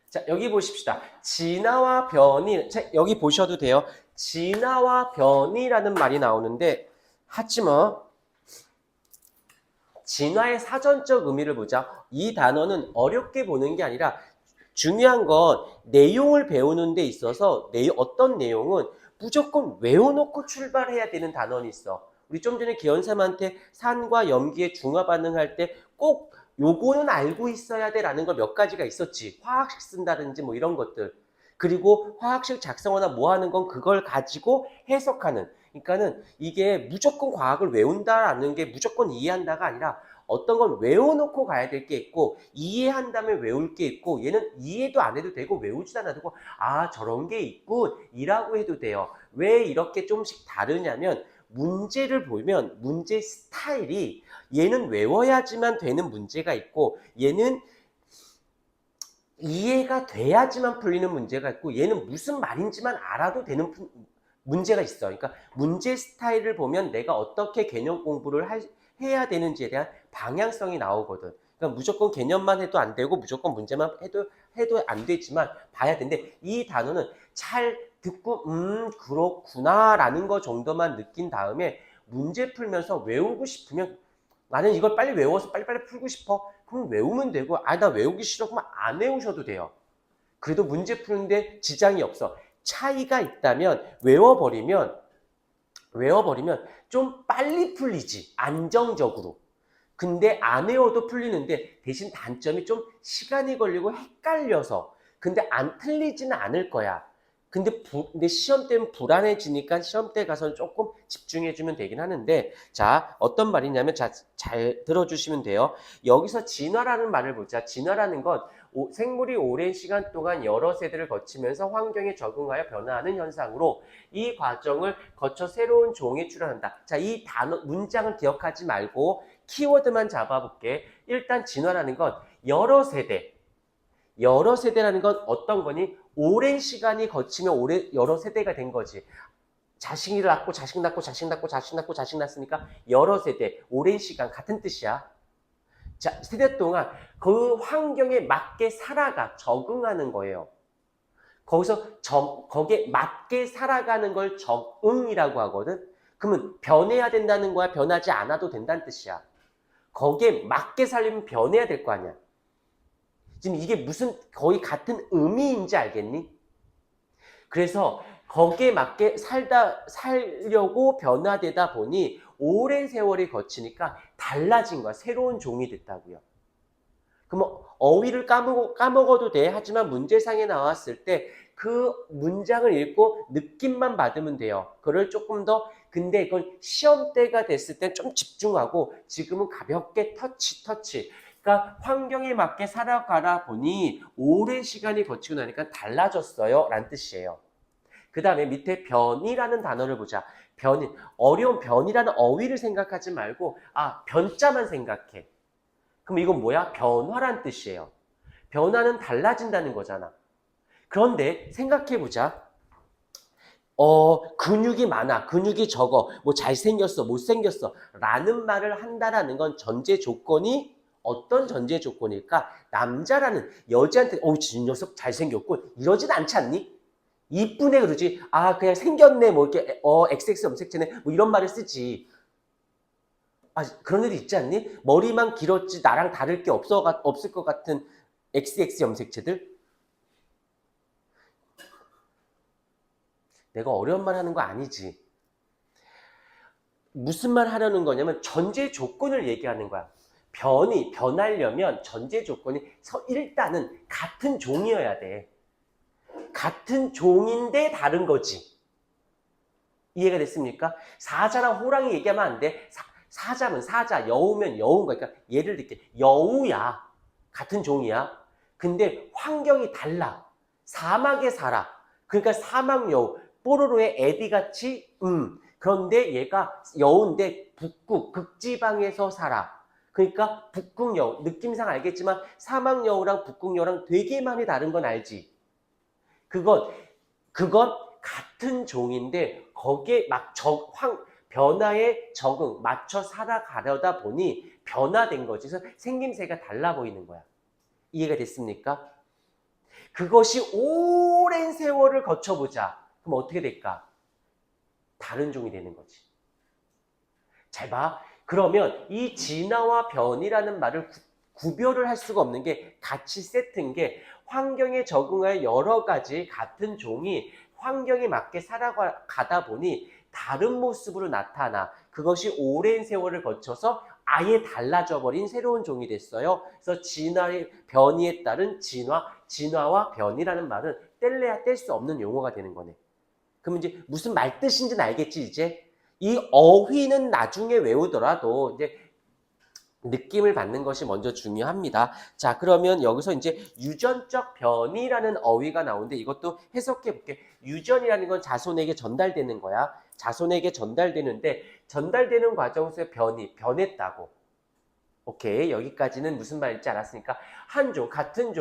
자, 여기 보십시다. 진화와 변이, 여기 보셔도 돼요. 진화와 변이라는 말이 나오는데, 하지만 진화의 사전적 의미를 보자. 이 단어는 어렵게 보는 게 아니라 중요한 건 내용을 배우는 데 있어서 어떤 내용은 무조건 외워놓고 출발해야 되는 단원이 있어. 우리 좀 전에 기현쌤한테 산과 염기의 중화 반응할 때 꼭 요거는 알고 있어야 돼라는 걸 몇 가지가 있었지. 화학식 쓴다든지 뭐 이런 것들. 그리고 화학식 작성하나 뭐 하는 건 그걸 가지고 해석하는. 그러니까는 이게 무조건 과학을 외운다라는 게 무조건 이해한다가 아니라 어떤 건 외워놓고 가야 될 게 있고 이해한 다음에 외울 게 있고 얘는 이해도 안 해도 되고 외우지도 않아도 아 저런 게 있군 이라고 해도 돼요. 왜 이렇게 조금씩 다르냐면 문제를 보면 문제 스타일이 얘는 외워야지만 되는 문제가 있고 얘는 이해가 돼야지만 풀리는 문제가 있고 얘는 무슨 말인지만 알아도 되는 문제가 있어. 그러니까 문제 스타일을 보면 내가 어떻게 개념 공부를 해야 되는지에 대한 방향성이 나오거든. 그러니까 무조건 개념만 해도 안 되고 무조건 문제만 해도 안 되지만 봐야 되는데 이 단어는 잘 듣고 그렇구나 라는 거 정도만 느낀 다음에 문제 풀면서 외우고 싶으면 나는 이걸 빨리 외워서 빨리빨리 풀고 싶어. 그럼 외우면 되고 나 외우기 싫어. 그러면 안 외우셔도 돼요. 그래도 문제 푸는데 지장이 없어. 차이가 있다면 외워버리면 좀 빨리 풀리지. 안정적으로. 근데 안 외워도 풀리는데 대신 단점이 좀 시간이 걸리고 헷갈려서 근데 안 틀리지는 않을 거야. 근데 시험 때는 불안해지니까 시험 때 가서는 조금 집중해주면 되긴 하는데 자 어떤 말이냐면 자, 잘 들어주시면 돼요. 여기서 진화라는 말을 보자. 진화라는 건 생물이 오랜 시간 동안 여러 세대를 거치면서 환경에 적응하여 변화하는 현상으로 이 과정을 거쳐 새로운 종이 출현한다. 자, 이 단어 문장을 기억하지 말고 키워드만 잡아볼게. 일단 진화라는 건 여러 세대라는 건 어떤 거니? 오랜 시간이 거치면 여러 세대가 된 거지. 자식이 낳고 자식 낳고 자식 낳고 자식 낳고 자식 낳았으니까 여러 세대, 오랜 시간 같은 뜻이야. 자, 세대 동안 그 환경에 맞게 살아가 적응하는 거예요. 거기서 거기에 맞게 살아가는 걸 적응이라고 하거든. 그러면 변해야 된다는 거야? 변하지 않아도 된다는 뜻이야. 거기에 맞게 살려면 변해야 될 거 아니야. 지금 이게 무슨 거의 같은 의미인지 알겠니? 그래서 거기에 맞게 살려고 변화되다 보니 오랜 세월이 거치니까 달라진 거야. 새로운 종이 됐다고요. 그럼 어휘를 까먹어도 돼. 하지만 문제상에 나왔을 때 그 문장을 읽고 느낌만 받으면 돼요. 그걸 조금 더 근데 이건 시험 때가 됐을 때 좀 집중하고 지금은 가볍게 터치. 그러니까 환경에 맞게 살아가다 보니 오랜 시간이 거치고 나니까 달라졌어요. 라는 뜻이에요. 그 다음에 밑에 변이라는 단어를 보자. 변이, 어려운 변이라는 어휘를 생각하지 말고 변자만 생각해. 그럼 이건 뭐야? 변화란 뜻이에요. 변화는 달라진다는 거잖아. 그런데 생각해보자. 근육이 많아, 근육이 적어, 뭐 잘생겼어, 못생겼어 라는 말을 한다라는 건 전제 조건이 어떤 전제 조건일까? 남자라는 여자한테 저 녀석 잘생겼군 이러진 않지 않니? 이쁘네 그러지. 그냥 생겼네 뭐 이렇게 XX 염색체네 뭐 이런 말을 쓰지. 그런 애도 있지 않니? 머리만 길었지 나랑 다를 게 없을 것 같은 XX 염색체들? 내가 어려운 말 하는 거 아니지. 무슨 말 하려는 거냐면 전제 조건을 얘기하는 거야. 변하려면 전제 조건이 일단은 같은 종이어야 돼. 같은 종인데 다른 거지. 이해가 됐습니까? 사자랑 호랑이 얘기하면 안 돼. 사자면 사자, 여우면 여우인 거야. 그러니까 예를 들게 여우야. 같은 종이야. 근데 환경이 달라. 사막에 살아. 그러니까 사막 여우. 뽀로로의 에디같이 그런데 얘가 여우인데 북극, 극지방에서 살아. 그러니까 북극 여우. 느낌상 알겠지만 사막 여우랑 북극 여우랑 되게 많이 다른 건 알지. 그건 같은 종인데 거기에 변화에 적응, 맞춰 살아가려다 보니 변화된 거지. 그래서 생김새가 달라 보이는 거야. 이해가 됐습니까? 그것이 오랜 세월을 거쳐보자. 그럼 어떻게 될까? 다른 종이 되는 거지. 잘 봐. 그러면 이 진화와 변이라는 말을 구별을 할 수가 없는 게 같이 세트인 게 환경에 적응할 여러 가지 같은 종이 환경에 맞게 살아가다 보니 다른 모습으로 나타나 그것이 오랜 세월을 거쳐서 아예 달라져 버린 새로운 종이 됐어요. 그래서 진화의 변이에 따른 진화와 변이라는 말은 뗄래야 뗄 수 없는 용어가 되는 거네. 그럼 이제 무슨 말 뜻인지는 알겠지 이제? 이 어휘는 나중에 외우더라도 이제 느낌을 받는 것이 먼저 중요합니다. 자, 그러면 여기서 이제 유전적 변이라는 어휘가 나오는데 이것도 해석해 볼게. 유전이라는 건 자손에게 전달되는 거야. 자손에게 전달되는데 전달되는 과정에서 변했다고. 오케이, 여기까지는 무슨 말인지 알았으니까 한 종, 같은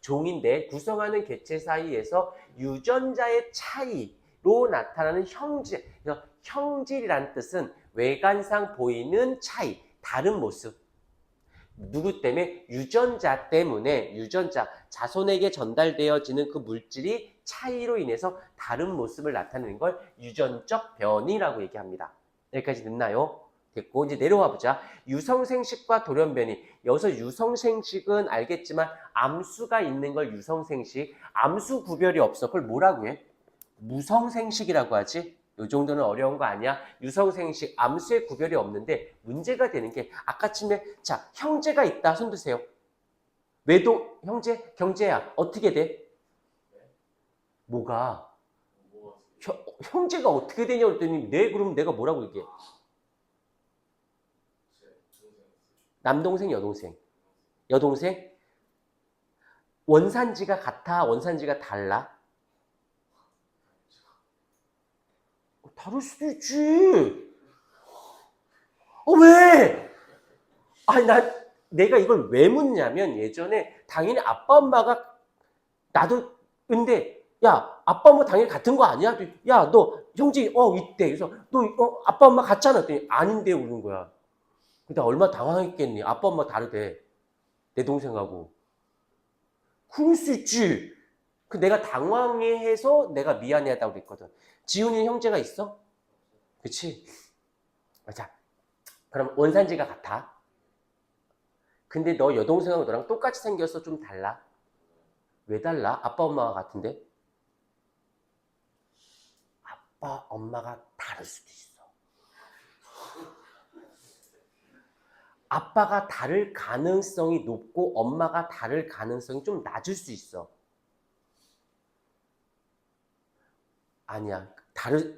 종인데 구성하는 개체 사이에서 유전자의 차이로 나타나는 형질. 그래서 형질이라는 뜻은 외관상 보이는 차이, 다른 모습. 누구 때문에? 유전자 때문에 자손에게 전달되어지는 그 물질이 차이로 인해서 다른 모습을 나타내는 걸 유전적 변이라고 얘기합니다. 여기까지 됐나요? 됐고 이제 내려와 보자. 유성생식과 돌연변이. 여기서 유성생식은 알겠지만 암수가 있는 걸 유성생식. 암수 구별이 없어. 그걸 뭐라고 해? 무성생식이라고 하지? 이 정도는 어려운 거 아니야? 유성생식, 암수의 구별이 없는데 문제가 되는 게 아까쯤에 자 형제가 있다. 손 드세요. 외동 형제? 경제야. 어떻게 돼? 뭐가? 형제가 어떻게 되냐고 그랬더니 네 그럼 내가 뭐라고 얘기해? 남동생, 여동생. 여동생? 원산지가 같아? 원산지가 달라? 다를 수도 있지. 왜? 아니, 내가 이걸 왜 묻냐면 예전에 당연히 아빠, 엄마가 나도 근데 야, 아빠, 엄마 당연히 같은 거 아니야? 야, 너 형제 있대. 그래서 너 아빠, 엄마 같잖아. 그랬더니 아닌데 그러는 거야. 근데 얼마나 당황했겠니? 아빠, 엄마 다르대. 내 동생하고. 그럴 수 있지. 내가 당황해서 내가 미안해하다고 그랬거든. 지훈이는 형제가 있어? 그치? 자, 그럼 원산지가 같아. 근데 너 여동생하고 너랑 똑같이 생겨서 좀 달라. 왜 달라? 아빠, 엄마가 같은데? 아빠, 엄마가 다를 수도 있어. 아빠가 다를 가능성이 높고 엄마가 다를 가능성이 좀 낮을 수 있어. 아니야.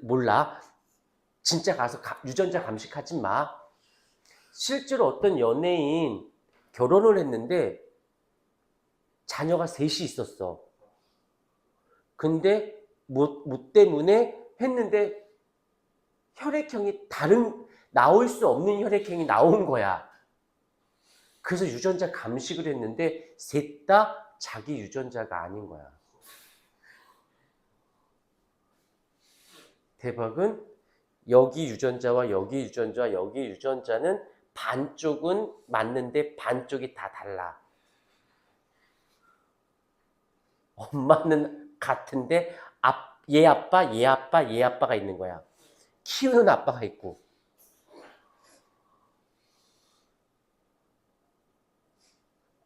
몰라. 진짜 가서 유전자 감식하지 마. 실제로 어떤 연예인 결혼을 했는데 자녀가 셋이 있었어. 근데 뭐 때문에 했는데 혈액형이 나올 수 없는 혈액형이 나온 거야. 그래서 유전자 감식을 했는데 셋 다 자기 유전자가 아닌 거야. 대박은 여기 유전자와 여기 유전자와 여기 유전자는 반쪽은 맞는데 반쪽이 다 달라. 엄마는 같은데 얘 아빠, 얘 아빠, 얘 아빠가 있는 거야. 키우는 아빠가 있고.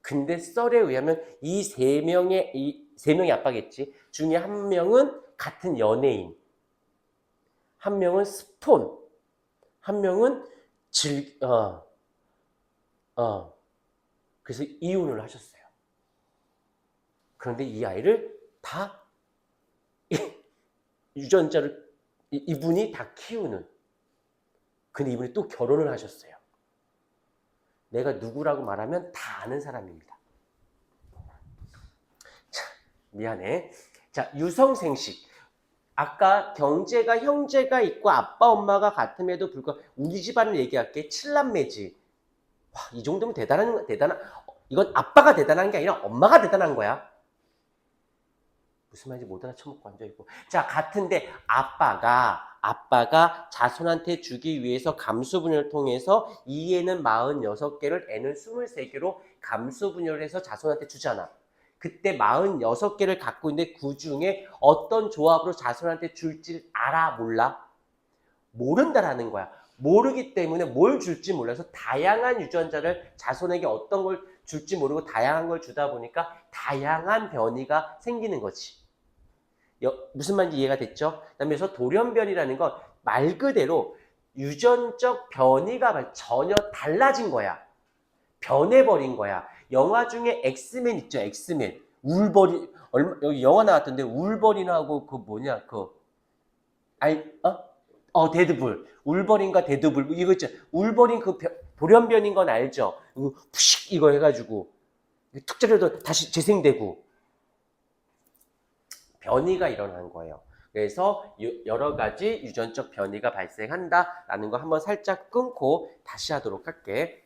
근데 썰에 의하면 이 세 명의 아빠겠지. 중에 한 명은 같은 연예인. 한 명은 스폰, 한 명은 그래서 이혼을 하셨어요. 그런데 이 아이를 다 유전자를 이분이 다 키우는. 근데 이분이 또 결혼을 하셨어요. 내가 누구라고 말하면 다 아는 사람입니다. 자, 미안해. 자, 유성생식. 아까 경제가 형제가 있고 아빠 엄마가 같음에도 불구하고 우리 집안을 얘기할게. 7남매지. 와, 이 정도면 대단한 이건 아빠가 대단한 게 아니라 엄마가 대단한 거야. 무슨 말인지 못 알아쳐먹고 앉아있고. 자, 같은데 아빠가 자손한테 주기 위해서 감수분해를 통해서 2에는 46개를 n은 23개로 감수 분열을 해서 자손한테 주잖아. 그때 46개를 갖고 있는데 그 중에 어떤 조합으로 자손한테 줄지 알아? 몰라? 모른다라는 거야. 모르기 때문에 뭘 줄지 몰라서 다양한 유전자를 자손에게 어떤 걸 줄지 모르고 다양한 걸 주다 보니까 다양한 변이가 생기는 거지. 무슨 말인지 이해가 됐죠? 그래서 돌연변이라는 건 말 그대로 유전적 변이가 전혀 달라진 거야. 변해버린 거야. 영화 중에 엑스맨 있죠? 엑스맨. 울버린, 여기 영화 나왔던데 울버린하고 그 뭐냐, 데드풀. 울버린과 데드풀. 이거 있죠? 울버린 돌연변인 건 알죠? 푸식 이거 해가지고 툭 찌르도 다시 재생되고 변이가 일어난 거예요. 그래서 여러 가지 유전적 변이가 발생한다라는 거 한번 살짝 끊고 다시 하도록 할게.